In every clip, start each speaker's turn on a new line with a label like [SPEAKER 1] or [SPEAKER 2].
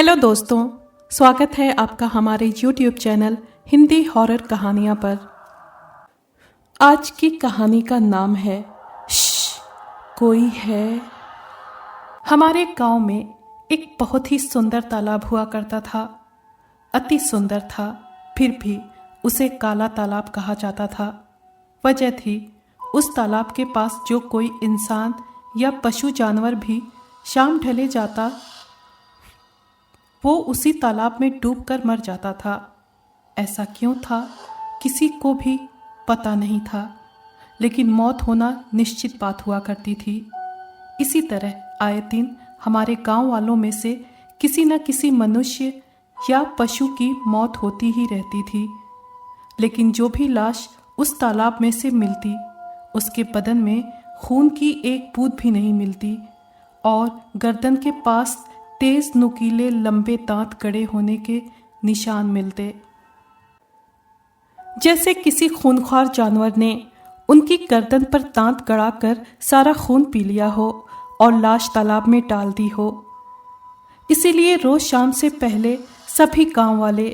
[SPEAKER 1] Hello दोस्तों, स्वागत है आपका हमारे YouTube चैनल हिंदी हॉरर कहानियाँ पर। आज की कहानी का नाम है कोई है। हमारे गांव में एक बहुत ही सुंदर तालाब हुआ करता था। अति सुंदर था, फिर भी उसे काला तालाब कहा जाता था। वजह थी उस तालाब के पास जो कोई इंसान या पशु जानवर भी शाम ढले जाता वो उसी तालाब में डूबकर मर जाता था। ऐसा क्यों था किसी को भी पता नहीं था, लेकिन मौत होना निश्चित बात हुआ करती थी। इसी तरह आए दिन हमारे गांव वालों में से किसी न किसी मनुष्य या पशु की मौत होती ही रहती थी। लेकिन जो भी लाश उस तालाब में से मिलती, उसके बदन में खून की एक बूंद भी नहीं मिलती और गर्दन के पास तेज नुकीले लंबे दांत गड़े होने के निशान मिलते, जैसे किसी खूंखार जानवर ने उनकी गर्दन पर दांत गड़ाकर सारा खून पी लिया हो और लाश तालाब में डाल दी हो। इसीलिए रोज शाम से पहले सभी गांव वाले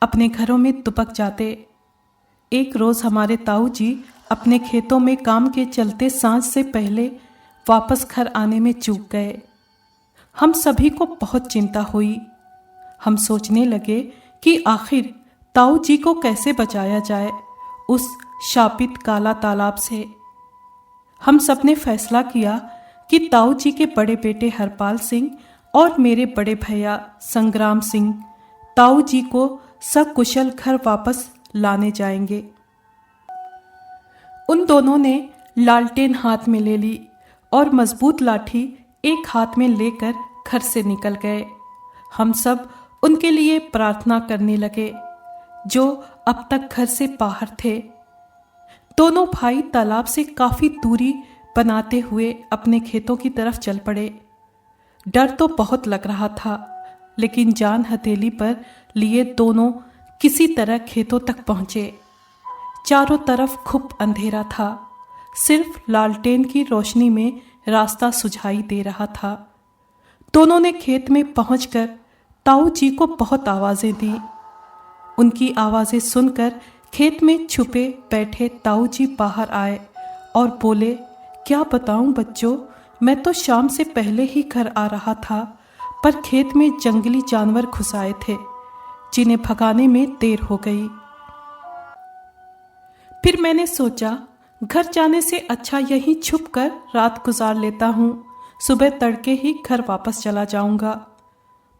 [SPEAKER 1] अपने घरों में दुबक जाते। एक रोज हमारे ताऊ जी अपने खेतों में काम के चलते सांझ से पहले वापस घर आने में चूक गए। हम सभी को बहुत चिंता हुई। हम सोचने लगे कि आखिर ताऊ जी को कैसे बचाया जाए उस शापित काला तालाब से। हम सबने फैसला किया कि ताऊ जी के बड़े बेटे हरपाल सिंह और मेरे बड़े भैया संग्राम सिंह ताऊ जी को सकुशल घर वापस लाने जाएंगे। उन दोनों ने लालटेन हाथ में ले ली और मजबूत लाठी एक हाथ में लेकर घर से निकल गए। हम सब उनके लिए प्रार्थना करने लगे जो अब तक घर से बाहर थे। दोनों भाई तालाब से काफी दूरी बनाते हुए अपने खेतों की तरफ चल पड़े। डर तो बहुत लग रहा था, लेकिन जान हथेली पर लिए दोनों किसी तरह खेतों तक पहुंचे। चारों तरफ खूब अंधेरा था, सिर्फ लालटेन की रोशनी में रास्ता सुझाई दे रहा था। दोनों ने खेत में पहुंचकर ताऊ जी को बहुत आवाजें दी। उनकी आवाजें सुनकर खेत में छुपे बैठे ताऊ जी बाहर आए और बोले, क्या बताऊं बच्चों, मैं तो शाम से पहले ही घर आ रहा था, पर खेत में जंगली जानवर घुस आए थे जिन्हें भगाने में देर हो गई। फिर मैंने सोचा घर जाने से अच्छा यहीं छुपकर रात गुजार लेता हूँ, सुबह तड़के ही घर वापस चला जाऊंगा।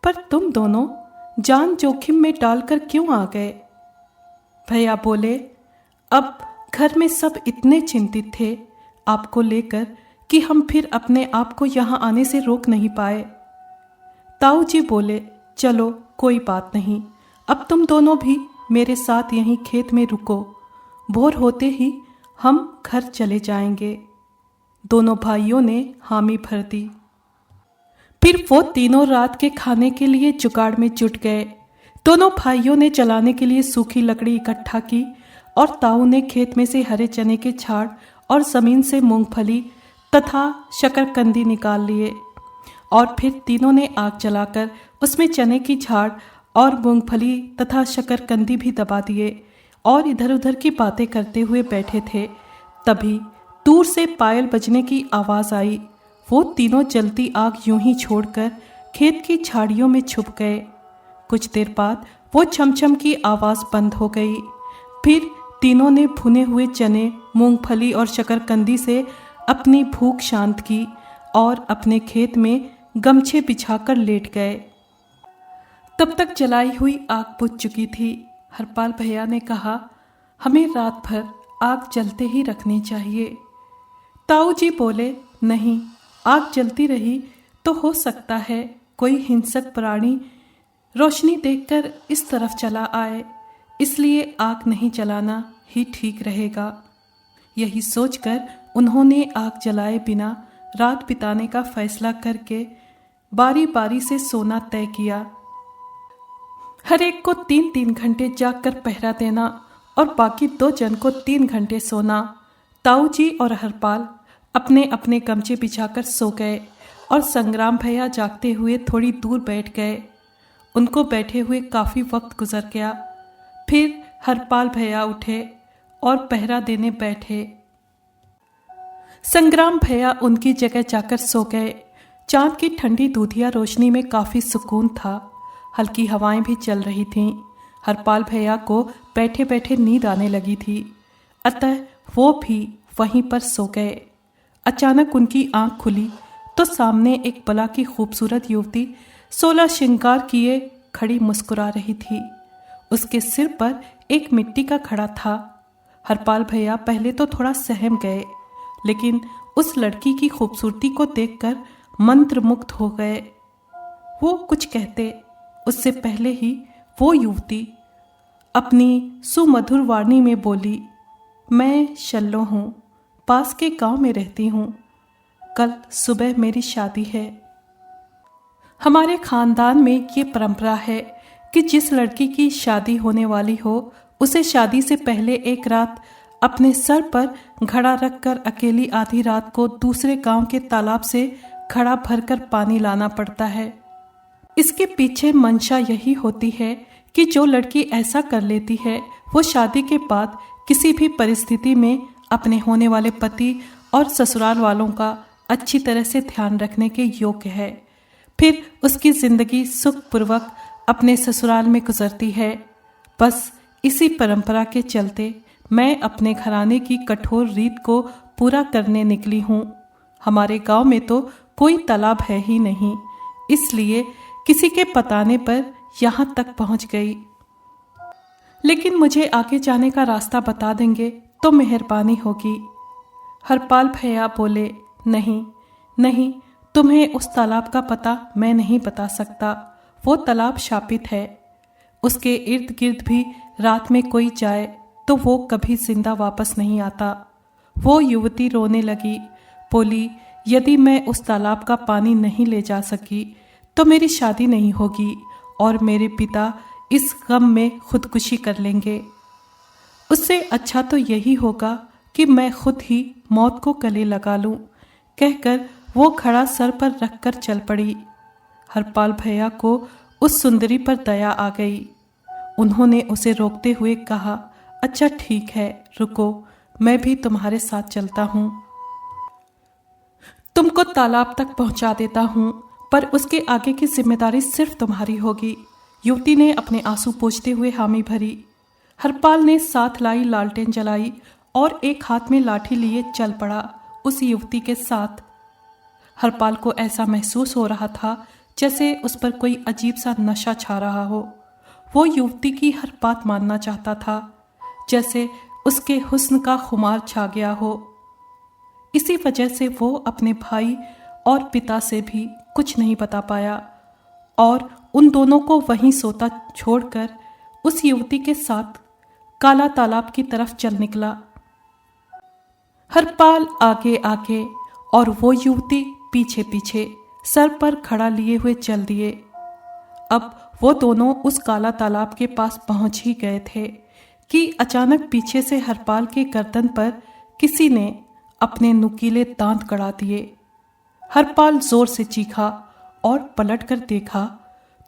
[SPEAKER 1] पर तुम दोनों जान जोखिम में डालकर क्यों आ गए? भैया बोले, अब घर में सब इतने चिंतित थे आपको लेकर कि हम फिर अपने आप को यहाँ आने से रोक नहीं पाए। ताऊ जी बोले, चलो कोई बात नहीं, अब तुम दोनों भी मेरे साथ यहीं खेत में रुको, भोर होते ही हम घर चले जाएंगे। दोनों भाइयों ने हामी भर दी। फिर वो तीनों रात के खाने के लिए जुगाड़ में जुट गए। दोनों भाइयों ने जलाने के लिए सूखी लकड़ी इकट्ठा की और ताऊ ने खेत में से हरे चने के झाड़ और जमीन से मूंगफली तथा शकरकंदी निकाल लिए और फिर तीनों ने आग जलाकर उसमें चने की झाड़ और मूंगफली तथा शकरकंदी भी दबा दिए और इधर उधर की बातें करते हुए बैठे थे। तभी दूर से पायल बजने की आवाज आई। वो तीनों जलती आग यूं ही छोड़कर खेत की झाड़ियों में छुप गए। कुछ देर बाद वो छमछम की आवाज बंद हो गई। फिर तीनों ने भुने हुए चने, मूंगफली और शकरकंदी से अपनी भूख शांत की और अपने खेत में गमछे बिछाकर लेट गए। तब तक जलाई हुई आग बुझ चुकी थी। हरपाल भैया ने कहा, हमें रात भर आग जलते ही रखनी चाहिए। ताऊ जी बोले, नहीं, आग जलती रही तो हो सकता है कोई हिंसक प्राणी रोशनी देखकर इस तरफ चला आए, इसलिए आग नहीं जलाना ही ठीक रहेगा। यही सोचकर उन्होंने आग जलाए बिना रात बिताने का फैसला करके बारी बारी से सोना तय किया। हर एक को 3-3 घंटे जागकर पहरा देना और बाकी 2 जन को 3 घंटे सोना। ताऊ जी और हरपाल अपने अपने गमछे बिछाकर सो गए और संग्राम भैया जागते हुए थोड़ी दूर बैठ गए। उनको बैठे हुए काफी वक्त गुजर गया। फिर हरपाल भैया उठे और पहरा देने बैठे। संग्राम भैया उनकी जगह जाकर सो गए। चांद की ठंडी दूधिया रोशनी में काफी सुकून था। हल्की हवाएं भी चल रही थीं। हरपाल भैया को बैठे बैठे नींद आने लगी थी, अतः वो भी वहीं पर सो गए। अचानक उनकी आंख खुली तो सामने एक बला की खूबसूरत युवती 16 श्रृंगार किए खड़ी मुस्कुरा रही थी। उसके सिर पर एक मिट्टी का घड़ा था। हरपाल भैया पहले तो थोड़ा सहम गए, लेकिन उस लड़की की खूबसूरती को देखकर मंत्रमुग्ध हो गए। वो कुछ कहते उससे पहले ही वो युवती अपनी सुमधुर वाणी में बोली, मैं शल्लो हूँ, पास के गांव में रहती हूँ। कल सुबह मेरी शादी है। हमारे खानदान में ये परंपरा है कि जिस लड़की की शादी होने वाली हो उसे शादी से पहले एक रात अपने सर पर घड़ा रखकर अकेली आधी रात को दूसरे गांव के तालाब से घड़ा भरकर पानी लाना पड़ता है। इसके पीछे मंशा यही होती है कि जो लड़की ऐसा कर लेती है वो शादी के बाद किसी भी परिस्थिति में अपने होने वाले पति और ससुराल वालों का अच्छी तरह से ध्यान रखने के योग्य है। फिर उसकी जिंदगी सुखपूर्वक अपने ससुराल में गुजरती है। बस इसी परंपरा के चलते मैं अपने घराने की कठोर रीत को पूरा करने निकली हूँ। हमारे गांव में तो कोई तालाब है ही नहीं, इसलिए किसी के बताने पर यहाँ तक पहुँच गई। लेकिन मुझे आगे जाने का रास्ता बता देंगे तो मेहरबानी होगी। हरपाल भैया बोले, नहीं नहीं, तुम्हें उस तालाब का पता मैं नहीं बता सकता। वो तालाब शापित है। उसके इर्द गिर्द भी रात में कोई जाए तो वो कभी जिंदा वापस नहीं आता। वो युवती रोने लगी, बोली, यदि मैं उस तालाब का पानी नहीं ले जा सकी तो मेरी शादी नहीं होगी और मेरे पिता इस गम में खुदकुशी कर लेंगे। उससे अच्छा तो यही होगा कि मैं खुद ही मौत को गले लगा लूं, कहकर वो घड़ा सर पर रखकर चल पड़ी। हरपाल भैया को उस सुंदरी पर दया आ गई। उन्होंने उसे रोकते हुए कहा, अच्छा ठीक है, रुको, मैं भी तुम्हारे साथ चलता हूँ। तुमको तालाब तक पहुँचा देता हूँ, पर उसके आगे की जिम्मेदारी सिर्फ तुम्हारी होगी। युवती ने अपने आंसू पोंछते हुए हामी भरी। हरपाल ने साथ लाई लालटेन जलाई और एक हाथ में लाठी लिए चल पड़ा उस युवती के साथ। हरपाल को ऐसा महसूस हो रहा था जैसे उस पर कोई अजीब सा नशा छा रहा हो। वो युवती की हर बात मानना चाहता था, जैसे उसके हुस्न का खुमार छा गया हो। इसी वजह से वो अपने भाई और पिता से भी कुछ नहीं बता पाया और उन दोनों को वहीं सोता छोड़कर उस युवती के साथ काला तालाब की तरफ चल निकला। हरपाल आगे आगे और वो युवती पीछे पीछे सर पर खड़ा लिए हुए चल दिए। अब वो दोनों उस काला तालाब के पास पहुंच ही गए थे कि अचानक पीछे से हरपाल के गर्दन पर किसी ने अपने नुकीले दांत गड़ा दिए। हरपाल जोर से चीखा और पलट कर देखा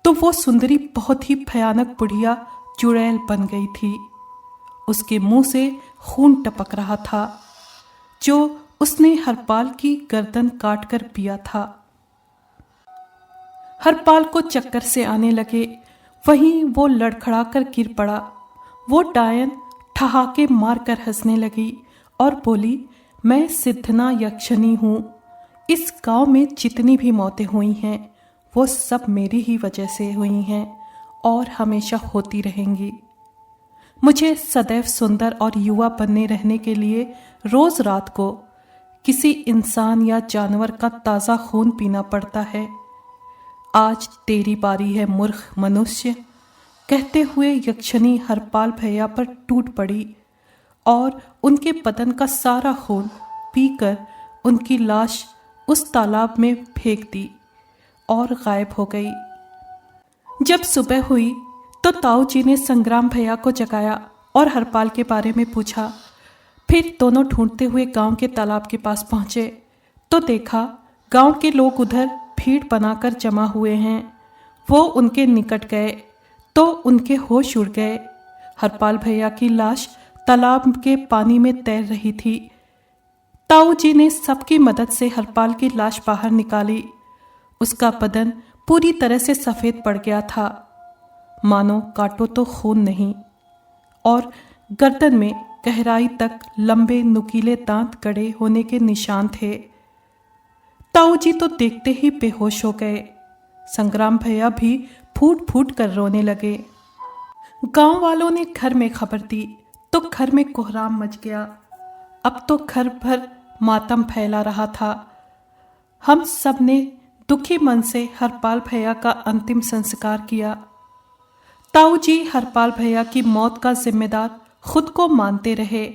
[SPEAKER 1] तो वो सुंदरी बहुत ही भयानक बुढ़िया चुड़ैल बन गई थी। उसके मुंह से खून टपक रहा था जो उसने हरपाल की गर्दन काटकर पिया था। हरपाल को चक्कर से आने लगे, वहीं वो लड़खड़ाकर गिर पड़ा। वो डायन ठहाके मारकर हंसने लगी और बोली, मैं सिद्धना यक्षिणी हूँ। इस गांव में जितनी भी मौतें हुई हैं वो सब मेरी ही वजह से हुई हैं और हमेशा होती रहेंगी। मुझे सदैव सुंदर और युवा बनने रहने के लिए रोज रात को किसी इंसान या जानवर का ताज़ा खून पीना पड़ता है। आज तेरी बारी है मूर्ख मनुष्य। कहते हुए यक्षिणी हरपाल भैया पर टूट पड़ी और उनके बदन का सारा खून पीकर उनकी लाश उस तालाब में फेंक दी और गायब हो गई। जब सुबह हुई तो ताऊ जी ने संग्राम भैया को जगाया और हरपाल के बारे में पूछा। फिर दोनों ढूंढते हुए गांव के तालाब के पास पहुंचे तो देखा गांव के लोग उधर भीड़ बनाकर जमा हुए हैं। वो उनके निकट गए तो उनके होश उड़ गए। हरपाल भैया की लाश तालाब के पानी में तैर रही थी। ताऊ जी ने सबकी मदद से हरपाल की लाश बाहर निकाली। उसका बदन पूरी तरह से सफ़ेद पड़ गया था, मानो काटो तो खून नहीं, और गर्दन में गहराई तक लंबे नुकीले दांत गड़े होने के निशान थे। ताऊ जी तो देखते ही बेहोश हो गए। संग्राम भैया भी फूट फूट कर रोने लगे। गांव वालों ने घर में खबर दी तो घर में कोहराम मच गया। अब तो घर भर मातम फैला रहा था। हम सब ने दुखी मन से हरपाल भैया का अंतिम संस्कार किया। ताऊ जी हरपाल भैया की मौत का जिम्मेदार खुद को मानते रहे।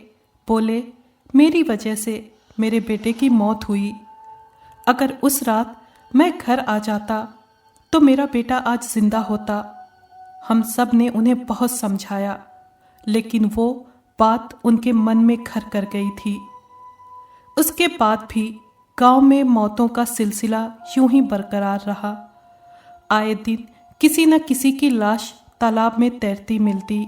[SPEAKER 1] बोले, मेरी वजह से मेरे बेटे की मौत हुई। अगर उस रात मैं घर आ जाता तो मेरा बेटा आज जिंदा होता। हम सब ने उन्हें बहुत समझाया, लेकिन वो बात उनके मन में घर कर गई थी। उसके बाद भी गांव में मौतों का सिलसिला यूं ही बरकरार रहा। आए दिन किसी न किसी की लाश तालाब में तैरती मिलती।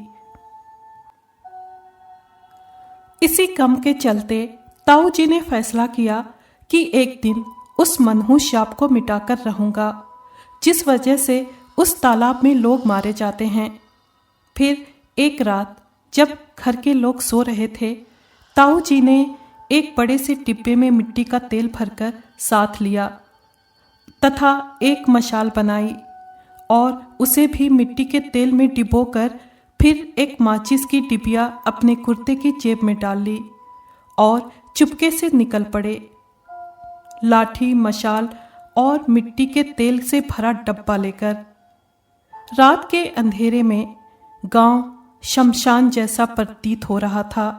[SPEAKER 1] इसी गम के चलते ताऊ जी ने फैसला किया कि एक दिन उस मनहूस शाप को मिटाकर रहूंगा जिस वजह से उस तालाब में लोग मारे जाते हैं। फिर एक रात जब घर के लोग सो रहे थे, ताऊ जी ने एक बड़े से डिब्बे में मिट्टी का तेल भरकर साथ लिया तथा एक मशाल बनाई और उसे भी मिट्टी के तेल में डिबोकर फिर एक माचिस की डिबिया अपने कुर्ते की जेब में डाल ली और चुपके से निकल पड़े। लाठी, मशाल और मिट्टी के तेल से भरा डब्बा लेकर। रात के अंधेरे में गांव शमशान जैसा प्रतीत हो रहा था।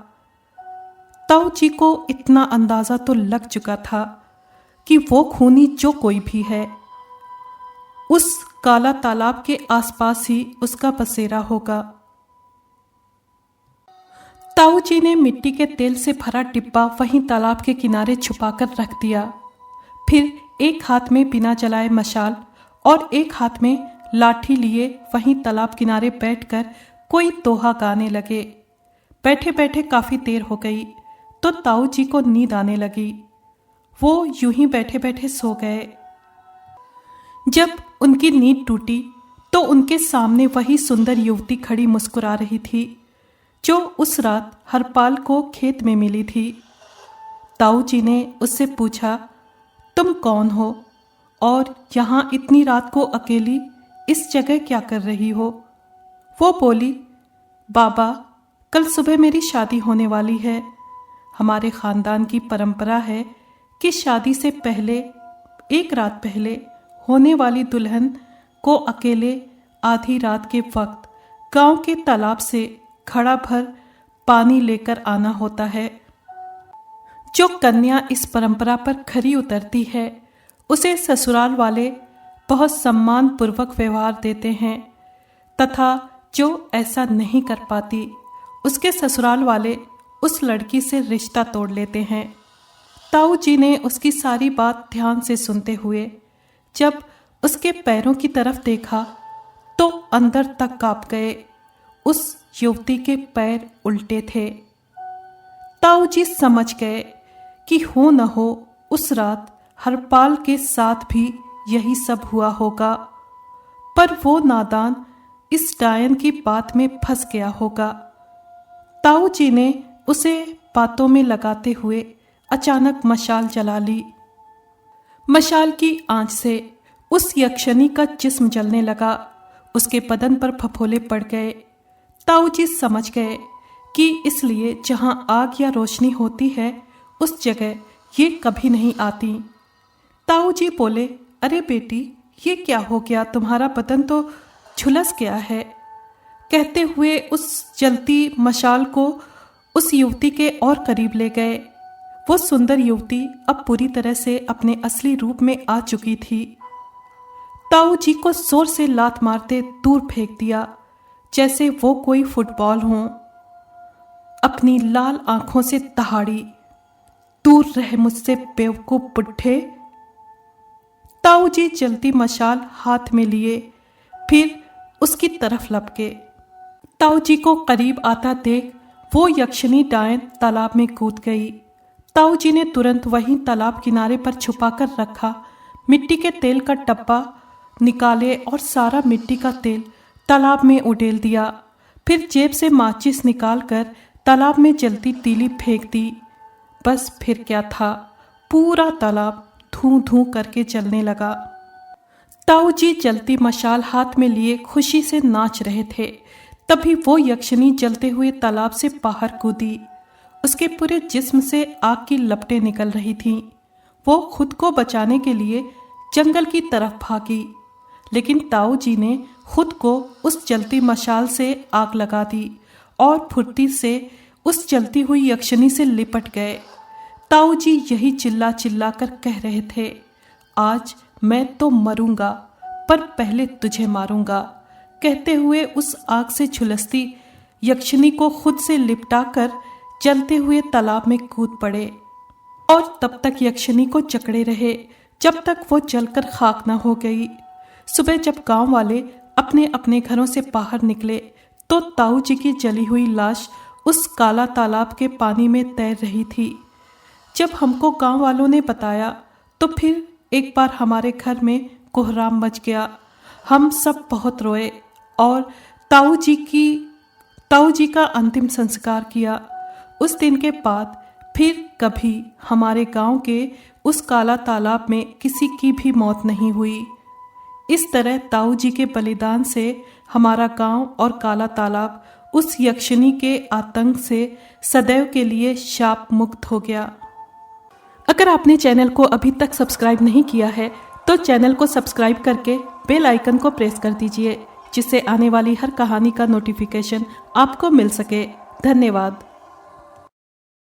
[SPEAKER 1] ताऊ जी को इतना अंदाजा तो लग चुका था कि वो खूनी जो कोई भी है, उस काला तालाब के आसपास ही उसका बसेरा होगा। ताऊ जी ने मिट्टी के तेल से भरा डिब्बा वहीं तालाब के किनारे छुपाकर रख दिया। फिर एक हाथ में बिना जलाए मशाल और एक हाथ में लाठी लिए वहीं तालाब किनारे बैठकर कोई दोहा गाने लगे। बैठे बैठे काफी देर हो गई तो ताऊ जी को नींद आने लगी। वो यूं ही बैठे बैठे सो गए। जब उनकी नींद टूटी तो उनके सामने वही सुंदर युवती खड़ी मुस्कुरा रही थी जो उस रात हरपाल को खेत में मिली थी। ताऊ जी ने उससे पूछा, तुम कौन हो और यहाँ इतनी रात को अकेली इस जगह क्या कर रही हो? वो बोली, बाबा, कल सुबह मेरी शादी होने वाली है। हमारे खानदान की परंपरा है कि शादी से पहले एक रात पहले होने वाली दुल्हन को अकेले आधी रात के वक्त गांव के तालाब से घड़ा भर पानी लेकर आना होता है। जो कन्या इस परंपरा पर खरी उतरती है उसे ससुराल वाले बहुत सम्मान पूर्वक व्यवहार देते हैं तथा जो ऐसा नहीं कर पाती उसके ससुराल वाले उस लड़की से रिश्ता तोड़ लेते हैं। ताऊ जी ने उसकी सारी बात ध्यान से सुनते हुए जब उसके पैरों की तरफ देखा तो अंदर तक कांप गए। उस युवती के पैर उल्टे थे। ताऊ जी समझ गए कि हो न हो उस रात हरपाल के साथ भी यही सब हुआ होगा, पर वो नादान इस डायन की बात में फंस गया होगा। ताऊ जी ने उसे बातों में लगाते हुए अचानक मशाल जला ली। मशाल की आंच से उस यक्षिणी का जिस्म जलने लगा। उसके बदन पर फफोले पड़ गए। ताऊ जी समझ गए कि इसलिए जहां आग या रोशनी होती है उस जगह ये कभी नहीं आती। ताऊ जी बोले, अरे बेटी, ये क्या हो गया? तुम्हारा बदन तो झुलस गया है। कहते हुए उस जलती मशाल को उस युवती के और करीब ले गए। वो सुंदर युवती अब पूरी तरह से अपने असली रूप में आ चुकी थी। ताऊ जी को जोर से लात मारते दूर फेंक दिया जैसे वो कोई फुटबॉल हो। अपनी लाल आंखों से दहाड़ी, दूर रह मुझसे बेवकूफ बुढ़े। ताऊ जी जलती मशाल हाथ में लिए फिर उसकी तरफ लपके। ताऊ जी को करीब आता देख वो यक्षिणी डायन तालाब में कूद गई। ताऊ जी ने तुरंत वहीं तालाब किनारे पर छुपाकर रखा मिट्टी के तेल का डब्बा निकाले और सारा मिट्टी का तेल तालाब में उड़ेल दिया। फिर जेब से माचिस निकालकर तालाब में जलती तीली फेंक दी। बस फिर क्या था, पूरा तालाब धूं धूं करके जलने लगा। ताऊ जी जलती मशाल हाथ में लिए खुशी से नाच रहे थे। तभी वो यक्षिणी जलते हुए तालाब से बाहर कूदी। उसके पूरे जिस्म से आग की लपटें निकल रही थीं। वो खुद को बचाने के लिए जंगल की तरफ भागी, लेकिन ताऊ जी ने खुद को उस जलती मशाल से आग लगा दी और फुर्ती से उस जलती हुई यक्षिणी से लिपट गए। ताऊ जी यही चिल्ला चिल्ला कर कह रहे थे, आज मैं तो मरूंगा पर पहले तुझे मारूंगा। कहते हुए उस आग से झुलसती यक्षिणी को खुद से लिपटाकर जलते हुए तालाब में कूद पड़े और तब तक यक्षिणी को जकड़े रहे जब तक वो जलकर खाक न हो गई। सुबह जब गांव वाले अपने अपने घरों से बाहर निकले तो ताऊ जी की जली हुई लाश उस काला तालाब के पानी में तैर रही थी। जब हमको गांव वालों ने बताया तो फिर एक बार हमारे घर में कोहराम मच गया। हम सब बहुत रोए और ताऊ जी का अंतिम संस्कार किया। उस दिन के बाद फिर कभी हमारे गांव के उस काला तालाब में किसी की भी मौत नहीं हुई। इस तरह ताऊ जी के बलिदान से हमारा गांव और काला तालाब उस यक्षिणी के आतंक से सदैव के लिए शाप मुक्त हो गया। अगर आपने चैनल को अभी तक सब्सक्राइब नहीं किया है तो चैनल को सब्सक्राइब करके बेल आइकन को प्रेस कर दीजिए, जिससे आने वाली हर कहानी का नोटिफिकेशन आपको मिल सके। धन्यवाद।